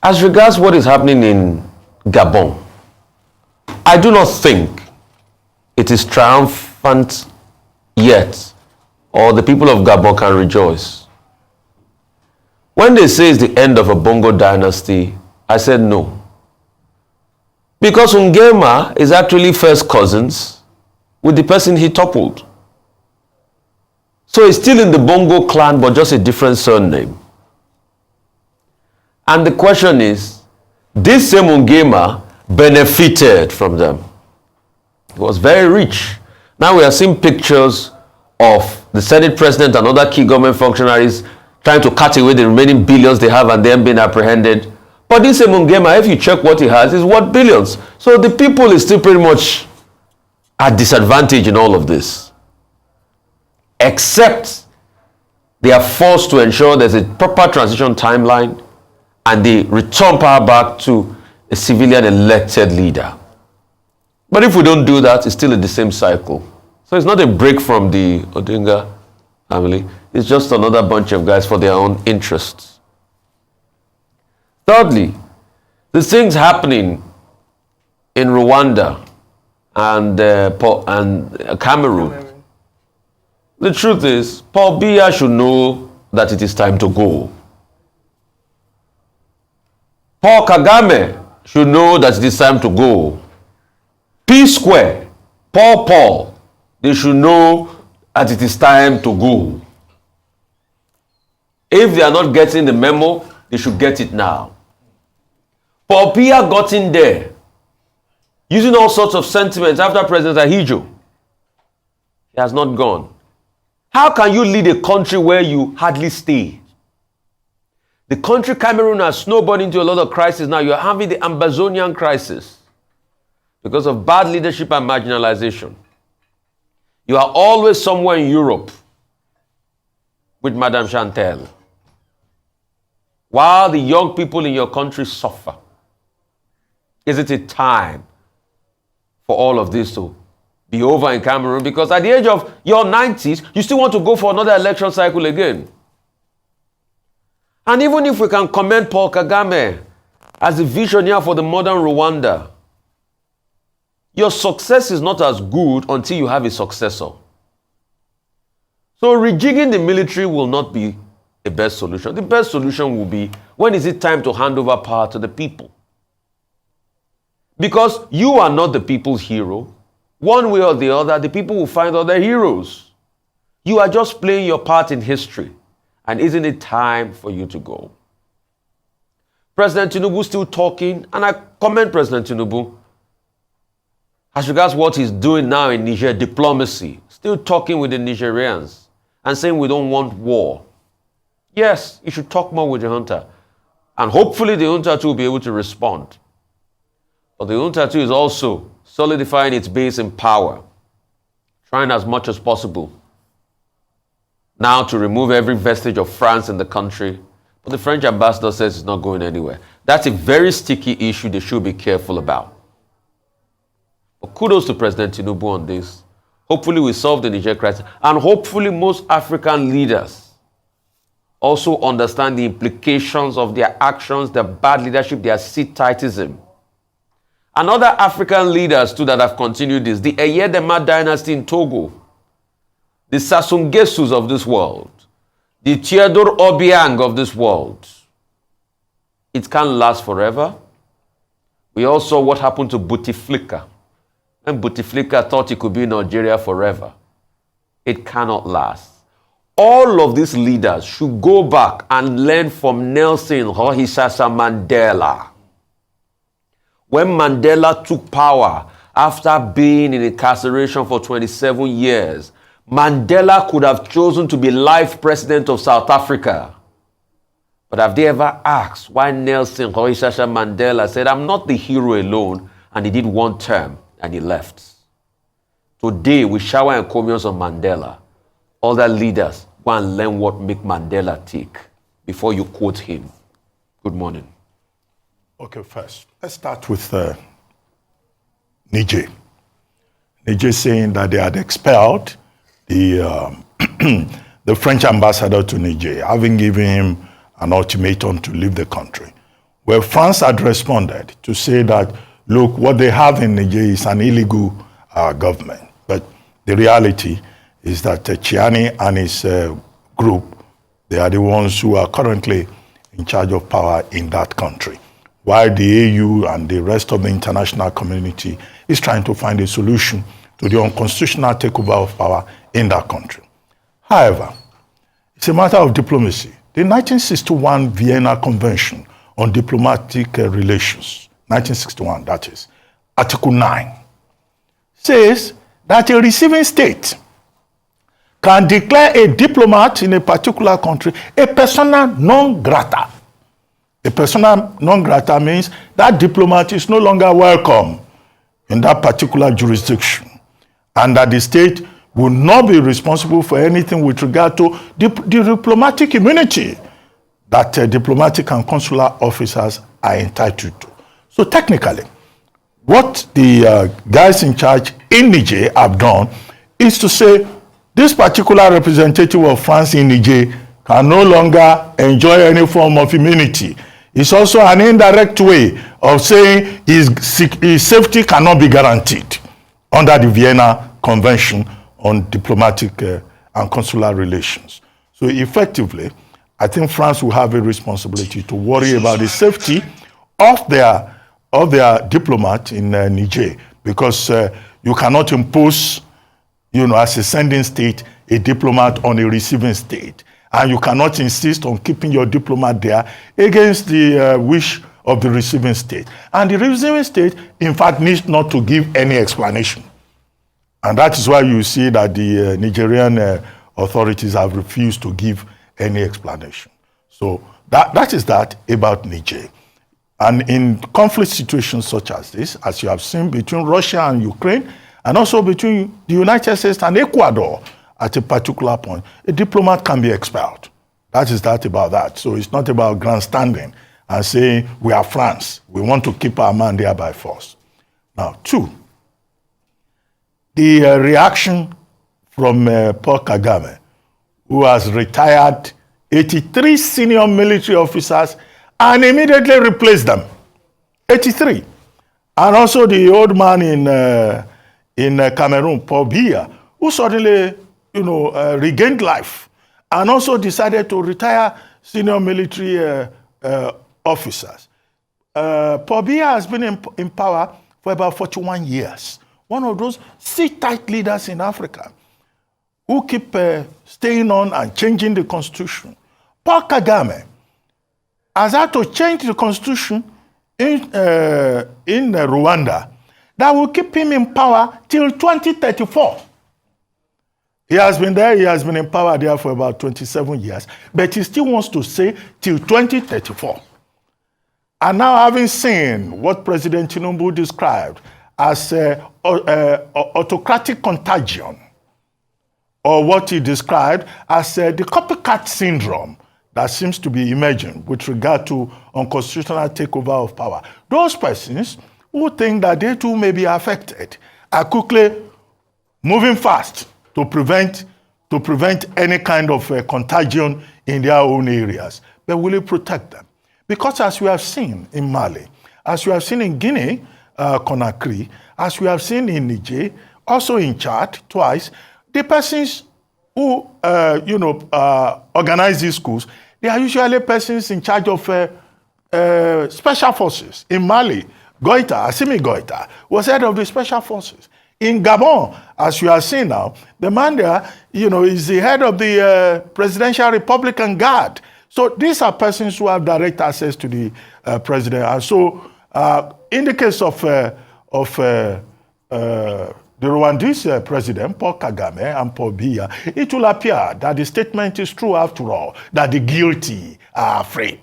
As regards what is happening in Gabon, I do not think it is triumphant yet, or the people of Gabon can rejoice. When they say it's the end of a Bongo dynasty, I said no. Because Nguema is actually first cousins with the person he toppled. So he's still in the Bongo clan, but just a different surname. And the question is, this same Nguema benefited from them. He was very rich. Now we are seeing pictures of the Senate president and other key government functionaries trying to cut away the remaining billions they have and then being apprehended. But this same Nguema, if you check what he has, is worth billions. So the people is still pretty much at disadvantage in all of this. Except they are forced to ensure there's a proper transition timeline and they return power back to a civilian elected leader. But if we don't do that, it's still in the same cycle. So it's not a break from the Odinga family. It's just another bunch of guys for their own interests. Thirdly, the things happening in Rwanda and Cameroon. The truth is, Paul Biya should know that it is time to go. Paul Kagame should know that it is time to go. P Square, Paul, they should know that it is time to go. If they are not getting the memo, they should get it now. Paul Biya got in there using all sorts of sentiments after President Ahijo. He has not gone. How can you lead a country where you hardly stay? The country Cameroon has snowballed into a lot of crises now. You're having the Amazonian crisis because of bad leadership and marginalization. You are always somewhere in Europe with Madame Chantel, while the young people in your country suffer. Is it a time for all of this to be over in Cameroon? Because at the age of your 90s, you still want to go for another election cycle again. And even if we can commend Paul Kagame as a visionary for the modern Rwanda, your success is not as good until you have a successor. So rejigging the military will not be the best solution. The best solution will be, when is it time to hand over power to the people? Because you are not the people's hero. One way or the other, the people will find other heroes. You are just playing your part in history. And isn't it time for you to go? President Tinubu still talking, and I commend President Tinubu as regards what he's doing now in Niger, diplomacy, still talking with the Nigerians and saying we don't want war. Yes, he should talk more with the junta. And hopefully the junta too will be able to respond. But the junta too is also solidifying its base in power, trying as much as possible now to remove every vestige of France in the country. But the French ambassador says it's not going anywhere. That's a very sticky issue they should be careful about. But kudos to President Tinubu on this. Hopefully we solve the Niger crisis. And hopefully most African leaders also understand the implications of their actions, their bad leadership, their sit-tightism. And other African leaders too that have continued this. The Eyedema dynasty in Togo, the Sassou Nguessos of this world, the Theodore Obiang of this world. It can't last forever. We all saw what happened to Bouteflika. And Bouteflika thought he could be in Nigeria forever. It cannot last. All of these leaders should go back and learn from Nelson Rolihlahla Mandela. When Mandela took power after being in incarceration for 27 years, Mandela could have chosen to be life president of South Africa. But have they ever asked why Nelson Rolihlahla Mandela said, I'm not the hero alone, and he did one term and he left? Today we shower encomiums on Mandela. Other leaders go and learn what make Mandela tick before you quote him. Good morning. Okay, first, let's start with Niger. Niger saying that they had expelled the French ambassador to Niger, having given him an ultimatum to leave the country, Well, France had responded to say that, look, what they have in Niger is an illegal government. But the reality is that Chiani and his group, they are the ones who are currently in charge of power in that country, while the AU and the rest of the international community is trying to find a solution to the unconstitutional takeover of power in that country. However, it's a matter of diplomacy. The 1961 Vienna Convention on Diplomatic Relations, 1961, that is, Article 9, says that a receiving state can declare a diplomat in a particular country a persona non grata. A persona non grata means that diplomat is no longer welcome in that particular jurisdiction, and that the state will not be responsible for anything with regard to the diplomatic immunity that diplomatic and consular officers are entitled to. So technically, what the guys in charge in Niger have done is to say this particular representative of France in Niger can no longer enjoy any form of immunity. It's also an indirect way of saying his safety cannot be guaranteed under the Vienna Convention on Diplomatic and Consular Relations. So effectively, I think France will have a responsibility to worry about the safety of their diplomat in Niger, because you cannot impose, as a sending state, a diplomat on a receiving state. And you cannot insist on keeping your diplomat there against the wish of the receiving state. And the receiving state, in fact, needs not to give any explanation. And that is why you see that the Nigerian authorities have refused to give any explanation. So that is that about Niger. And in conflict situations such as this, as you have seen between Russia and Ukraine, and also between the United States and Ecuador, at a particular point, a diplomat can be expelled. That is that about that. So it's not about grandstanding and saying, we are France, we want to keep our man there by force. Now, two, the reaction from Paul Kagame, who has retired 83 senior military officers and immediately replaced them. 83. And also the old man in Cameroon, Paul Biya, who suddenly regained life and also decided to retire senior military officers. Paul Biya has been in power for about 41 years. One of those sit-tight leaders in Africa who keep staying on and changing the constitution. Paul Kagame has had to change the constitution in Rwanda that will keep him in power till 2034. He has been there, he has been in power there for about 27 years, but he still wants to say till 2034. And now, having seen what President Tinubu described as autocratic contagion, or what he described as the copycat syndrome that seems to be emerging with regard to unconstitutional takeover of power, those persons who think that they too may be affected are quickly moving fast to prevent any kind of contagion in their own areas. But will it protect them? Because as we have seen in Mali, as we have seen in Guinea, Conakry, as we have seen in Niger, also in Chad twice, the persons who organize these schools, they are usually persons in charge of special forces. In Mali, Assimi Goita was head of the special forces. In Gabon, as you are seeing now, the man there, is the head of the Presidential Republican Guard. So these are persons who have direct access to the president. And so, in the case of the Rwandese president, Paul Kagame and Paul Biya, it will appear that the statement is true after all, that the guilty are afraid.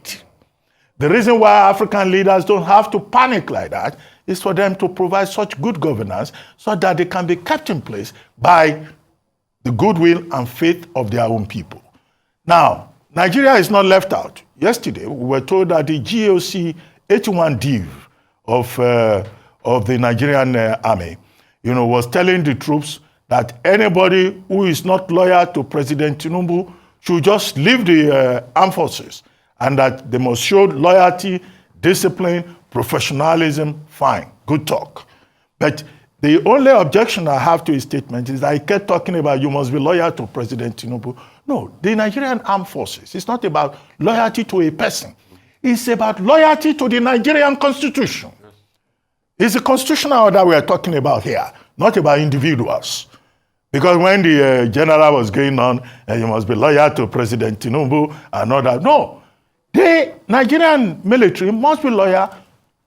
The reason why African leaders don't have to panic like that is for them to provide such good governance so that they can be kept in place by the goodwill and faith of their own people. Now, Nigeria is not left out. Yesterday, we were told that the GOC 81 Div of the Nigerian army, was telling the troops that anybody who is not loyal to President Tinubu should just leave the armed forces, and that they must show loyalty, discipline, professionalism, fine, good talk. But the only objection I have to his statement is that he kept talking about you must be loyal to President Tinubu. No, the Nigerian Armed Forces, it's not about loyalty to a person. It's about loyalty to the Nigerian Constitution. It's the constitutional order we are talking about here, not about individuals. Because when the general was going on, you must be loyal to President Tinubu and all that. No, the Nigerian military must be loyal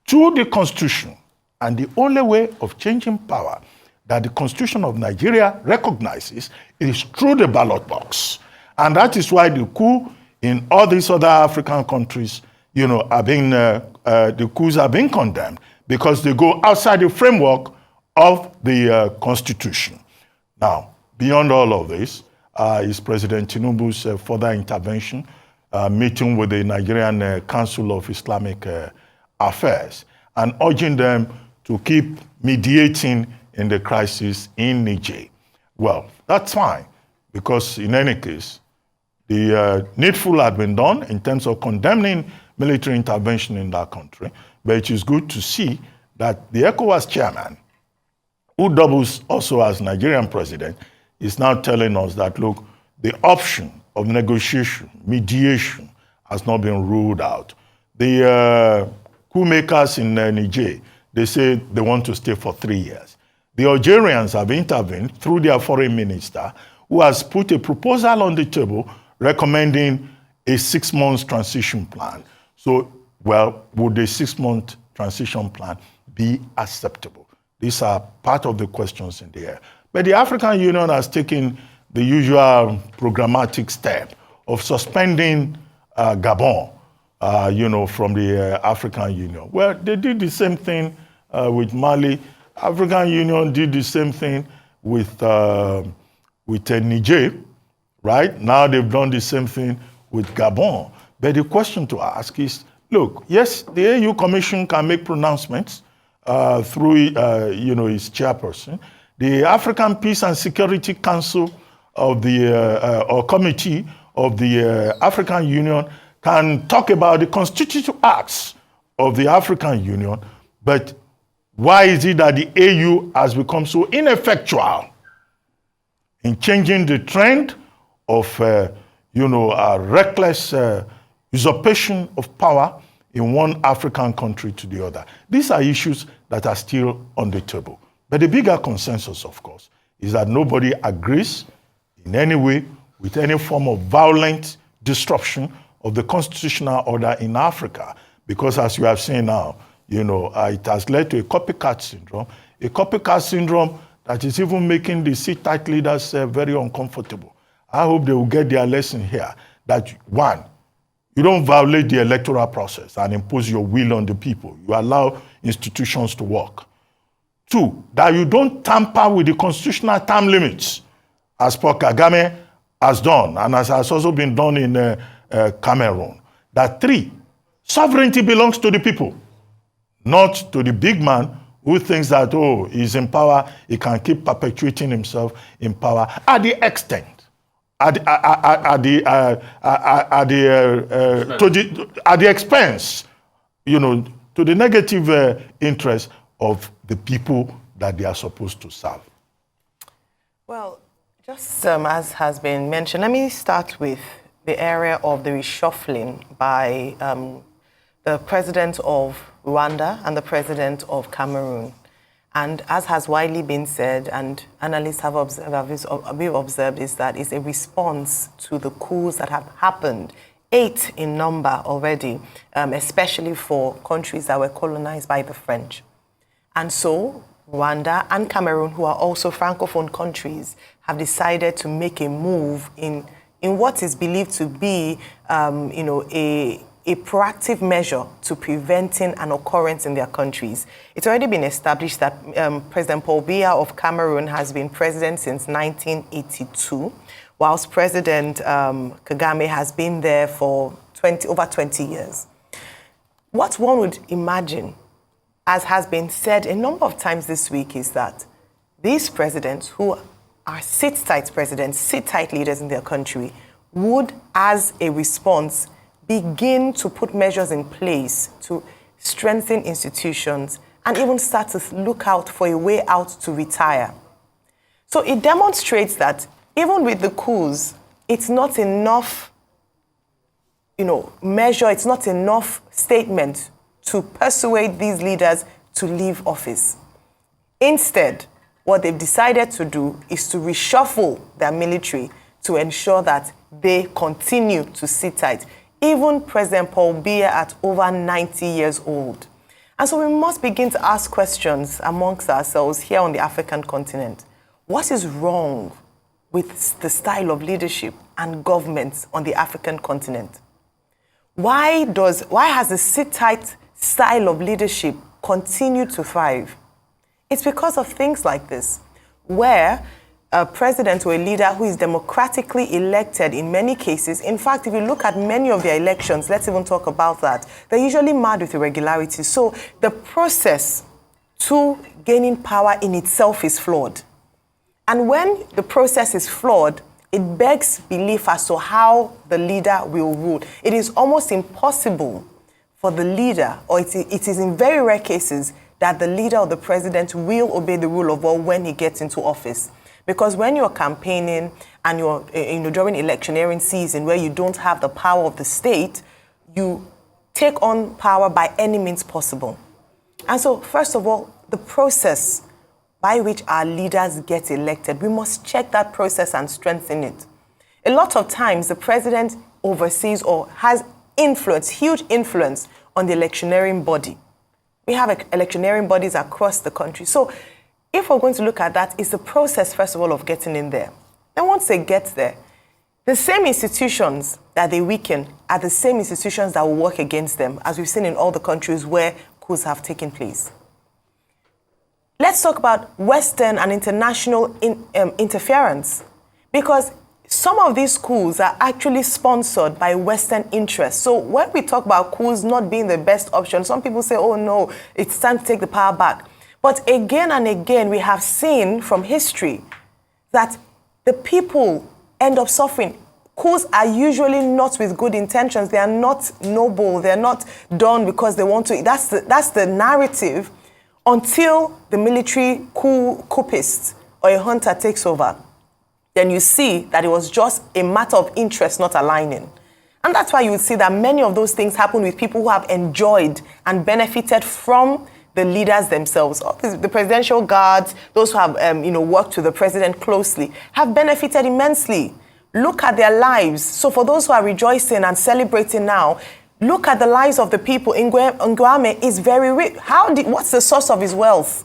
to the Constitution. And the only way of changing power that the Constitution of Nigeria recognizes is through the ballot box. And that is why the coup in all these other African countries, the coups are being condemned because they go outside the framework of the Constitution. Now, beyond all of this, is President Tinubu's further intervention, meeting with the Nigerian Council of Islamic Affairs and urging them to keep mediating in the crisis in Niger. Well, that's fine, because in any case, the needful had been done in terms of condemning military intervention in that country, but it is good to see that the ECOWAS chairman, who doubles also as Nigerian president, is now telling us that, look, the option of negotiation, mediation, has not been ruled out. The coup makers in Niger, they say they want to stay for 3 years. The Algerians have intervened through their foreign minister, who has put a proposal on the table recommending a 6-month transition plan. So, well, would a 6-month transition plan be acceptable? These are part of the questions in the air. But the African Union has taken the usual programmatic step of suspending Gabon, from the African Union. Well, they did the same thing with Mali. African Union did the same thing with Niger, right? Now they've done the same thing with Gabon. But the question to ask is, look, yes, the AU Commission can make pronouncements through, its chairperson. The African Peace and Security Council of the, or Committee of the African Union can talk about the constitutive acts of the African Union, but why is it that the AU has become so ineffectual in changing the trend of, a reckless usurpation of power in one African country to the other? These are issues that are still on the table. But the bigger consensus, of course, is that nobody agrees in any way with any form of violent disruption of the constitutional order in Africa. Because as you have seen now, it has led to a copycat syndrome that is even making the sit-tight leaders very uncomfortable. I hope they will get their lesson here, that one, you don't violate the electoral process and impose your will on the people. You allow institutions to work. Two, that you don't tamper with the constitutional term limits, as Paul Kagame has done, and as has also been done in Cameroon. That three, sovereignty belongs to the people, not to the big man who thinks that, he's in power, he can keep perpetuating himself in power at the extent, at the expense, to the negative interest of the people that they are supposed to serve. Well, just as has been mentioned, let me start with the area of the reshuffling by the president of Rwanda and the president of Cameroon. And as has widely been said, and analysts have observed, is that it's a response to the coups that have happened, 8 in number already, especially for countries that were colonized by the French. And so Rwanda and Cameroon, who are also Francophone countries, have decided to make a move in what is believed to be, a proactive measure to preventing an occurrence in their countries. It's already been established that President Paul Biya of Cameroon has been president since 1982, whilst President Kagame has been there for over 20 years. What one would imagine, as has been said a number of times this week, is that these presidents, who are sit-tight presidents, sit-tight leaders in their country, would, as a response, begin to put measures in place to strengthen institutions, and even start to look out for a way out to retire. So it demonstrates that even with the coups, it's not enough, measure, it's not enough statement to persuade these leaders to leave office. Instead, what they've decided to do is to reshuffle their military to ensure that they continue to sit tight. Even President Paul Biya at over 90 years old. And so we must begin to ask questions amongst ourselves here on the African continent. What is wrong with the style of leadership and government on the African continent? Why has the sit-tight style of leadership continued to thrive? It's because of things like this, where a president or a leader who is democratically elected in many cases, in fact, if you look at many of their elections, let's even talk about that, they're usually marred with irregularities. So the process to gaining power in itself is flawed. And when the process is flawed, it begs belief as to how the leader will rule. It is almost impossible for the leader, or it is in very rare cases, that the leader or the president will obey the rule of law when he gets into office. Because when you're campaigning and you're during electioneering season where you don't have the power of the state, you take on power by any means possible. And so, first of all, the process by which our leaders get elected, we must check that process and strengthen it. A lot of times, the president oversees or has influence, huge influence on the electioneering body. We have electioneering bodies across the country. So if we're going to look at that, it's the process, first of all, of getting in there. Then once they get there, the same institutions that they weaken are the same institutions that will work against them, as we've seen in all the countries where coups have taken place. Let's talk about Western and international interference, because some of these coups are actually sponsored by Western interests. So when we talk about coups not being the best option, some people say, oh no, it's time to take the power back. But again and again, we have seen from history that the people end up suffering. Coups are usually not with good intentions. They are not noble. They're not done because they want to. That's the narrative until the military coupist or a hunter takes over. Then you see that it was just a matter of interest not aligning. And that's why you would see that many of those things happen with people who have enjoyed and benefited from the leaders themselves. The presidential guards, those who have worked with the president closely, have benefited immensely. Look at their lives. So for those who are rejoicing and celebrating now, look at the lives of the people. Ngwame is very rich. What's the source of his wealth?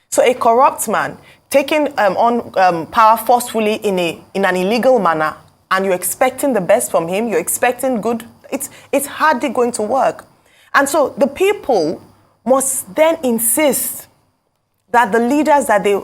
So a corrupt man taking on power forcefully in an illegal manner, and you're expecting the best from him, you're expecting good, it's hardly going to work. And so the people must then insist that the leaders that they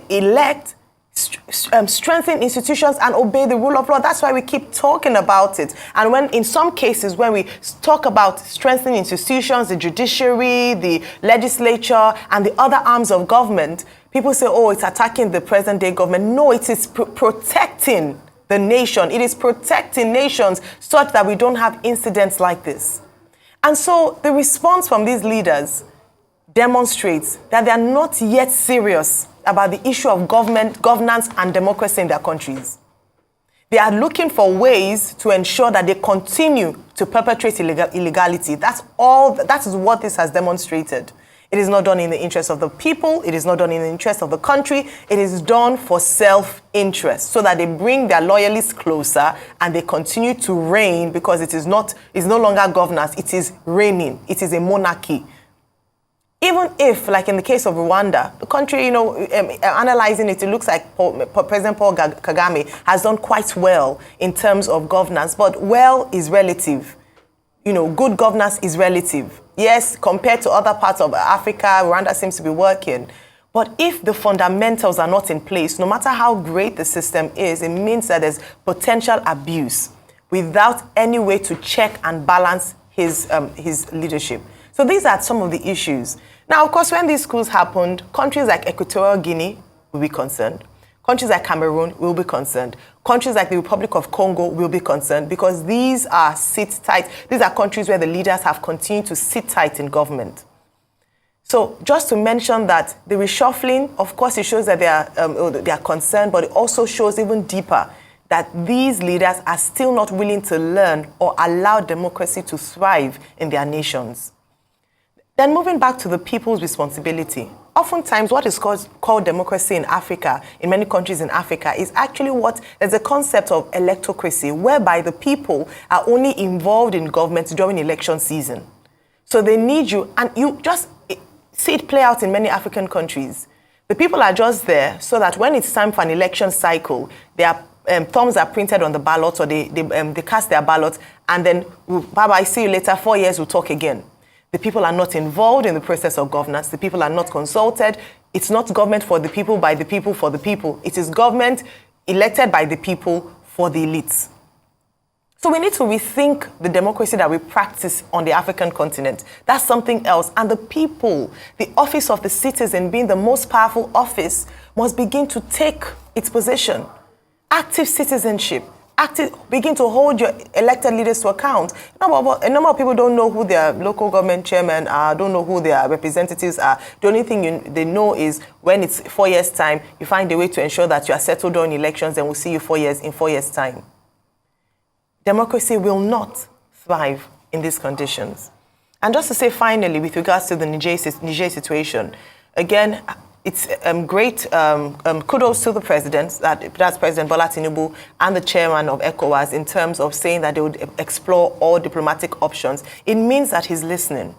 elect strengthen institutions and obey the rule of law. That's why we keep talking about it. And when, in some cases, when we talk about strengthening institutions, the judiciary, the legislature, and the other arms of government, people say, oh, it's attacking the present-day government. No, it is protecting the nation. It is protecting nations such that we don't have incidents like this. And so the response from these leaders demonstrates that they are not yet serious about the issue of governance and democracy in their countries. They are looking for ways to ensure that they continue to perpetrate illegality. That is what this has demonstrated. It is not done in the interest of the people. It is not done in the interest of the country. It is done for self-interest, so that they bring their loyalists closer and they continue to reign, because it's no longer governance. It is reigning. It is a monarchy. Even if, like in the case of Rwanda, the country, analyzing it, it looks like President Paul Kagame has done quite well in terms of governance, but well is relative. Good governance is relative. Yes, compared to other parts of Africa, Rwanda seems to be working. But if the fundamentals are not in place, no matter how great the system is, it means that there's potential abuse without any way to check and balance his leadership. So these are some of the issues. Now, of course, when these coups happened, countries like Equatorial Guinea will be concerned. Countries like Cameroon will be concerned. Countries like the Republic of Congo will be concerned because these are These are countries where the leaders have continued to sit tight in government. So just to mention that the reshuffling, of course, it shows that they are concerned, but it also shows even deeper that these leaders are still not willing to learn or allow democracy to thrive in their nations. Then moving back to the people's responsibility. Oftentimes, what is called democracy in Africa, in many countries in Africa, is actually there's a concept of electocracy, whereby the people are only involved in government during election season. So they need you, and you just see it play out in many African countries. The people are just there so that when it's time for an election cycle, their thumbs are printed on the ballot, or they cast their ballot, and then, bye-bye, see you later, 4 years, we'll talk again. The people are not involved in the process of governance. The people are not consulted. It's not government for the people, by the people, for the people. It is government elected by the people for the elites. So we need to rethink the democracy that we practice on the African continent. That's something else. And the people, the office of the citizen being the most powerful office, must begin to take its position. Active citizenship. Begin to hold your elected leaders to account. A number of people don't know who their local government chairmen are, don't know who their representatives are. The only thing they know is when it's 4 years' time, you find a way to ensure that you are settled during elections, and we'll see you in 4 years' time. Democracy will not thrive in these conditions. And just to say finally, with regards to the Niger situation, again, it's great kudos to the president, that's President Bola Tinubu, and the chairman of ECOWAS in terms of saying that they would explore all diplomatic options. It means that he's listening.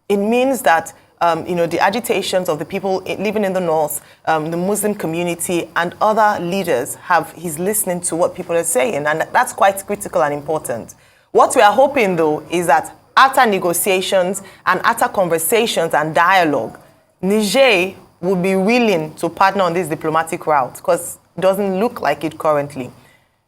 It means that the agitations of the people living in the north, the Muslim community, and other leaders he's listening to what people are saying, and that's quite critical and important. What we are hoping, though, is that after negotiations and after conversations and dialogue, Niger will be willing to partner on this diplomatic route, because it doesn't look like it currently.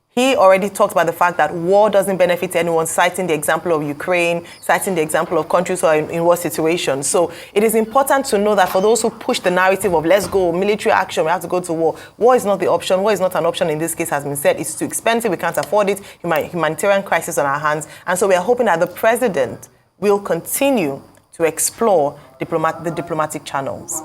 He already talked about the fact that war doesn't benefit anyone, citing the example of Ukraine, citing the example of countries who are in war situations. So it is important to know that for those who push the narrative of let's go, military action, we have to go to war, war is not the option. War is not an option in this case, has been said. It's too expensive, we can't afford it, humanitarian crisis on our hands. And so we are hoping that the president will continue to explore the diplomatic channels.